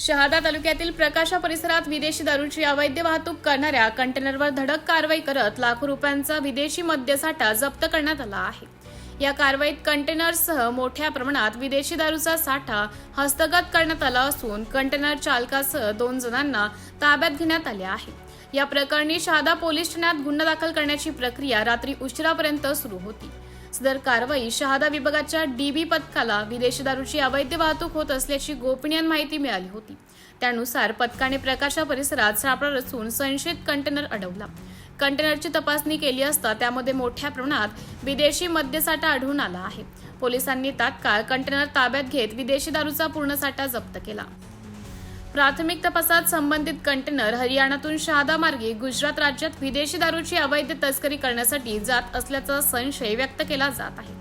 शहादा तालुक्यातील प्रकाशा परिसरात विदेशी दारूची अवैध वाहतूक करणाऱ्या कंटेनरवर धडक कारवाई करत लाखो रुपयांचा विदेशी मद्यसाठा जप्त करण्यात आला आहे। या कारवाईत कंटेनरसह मोठ्या प्रमाणात विदेशी दारूचा साठा हस्तगत करण्यात आला असून कंटेनर चालकासह 2 जणांना ताब्यात घेण्यात आले आहे। या प्रकरणी शहादा पोलीस ठाण्यात गुन्हा दाखल करण्याची प्रक्रिया रात्री उशिरापर्यंत सुरू होती। सदर कारवाई शहादा विभागाच्या डीबी पथकाला विदेशी दारूची अवैध वाहतूक होत असल्याची गोपनीय माहिती मिळाली होती। त्यानुसार पथकाने प्रकाशा परिसरात सापळा रचून संशयित कंटेनर अडवला। कंटेनरची तपासणी केली असता त्यामध्ये मोठ्या प्रमाणात विदेशी मद्यसाठा आढळून आला आहे। पोलिसांनी तात्काळ कंटेनर ताब्यात घेत विदेशी दारूचा पूर्ण साठा जप्त केला। प्राथमिक तपासात संबंधित कंटेनर हरियाणातून शहादा मार्गे गुजरात राज्यात विदेशी दारूची अवैध तस्करी करण्यासाठी जात असल्याचा संशय व्यक्त केला जात आहे।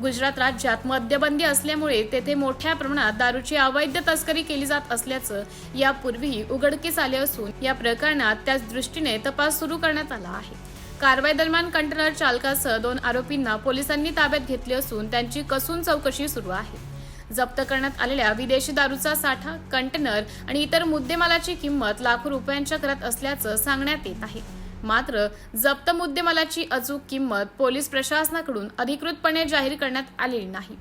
गुजरात राज्यात मद्यबंदी असल्यामुळे तेथे मोठ्या प्रमाणात दारूची अवैध तस्करी केली जात असल्याचं यापूर्वीही उघडकीस आले असून या प्रकरणात त्याच दृष्टीने तपास सुरू करण्यात आला आहे। कारवाई दरम्यान कंटेनर चालकासह 2 आरोपींना पोलिसांनी ताब्यात घेतले असून त्यांची कसून चौकशी सुरू आहे। जप्त करण्यात आलेल्या विदेशी दारूचा साठा, कंटेनर आणि इतर मुद्देमालाची किंमत लाखो रुपयांच्या करत असल्याचं सांगण्यात येत आहे। मात्र जप्त मुद्देमालाची अचूक किंमत पोलीस प्रशासनाकडून अधिकृतपणे जाहीर करण्यात आलेली नाही।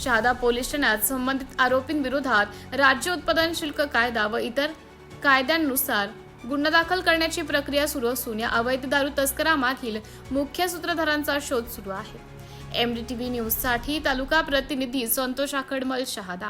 शहादा पोलीस ठाण्यात संबंधित आरोपींविरोधात राज्य उत्पादन शुल्क कायदा व इतर कायद्यांनुसार गुन्हा दाखल करण्याची प्रक्रिया सुरू असून या अवैध दारू तस्करामागील मुख्य सूत्रधारांचा शोध सुरू आहे। MDTV न्यूजसाठी तालुका प्रतिनिधी संतोष आखडमल, शहादा।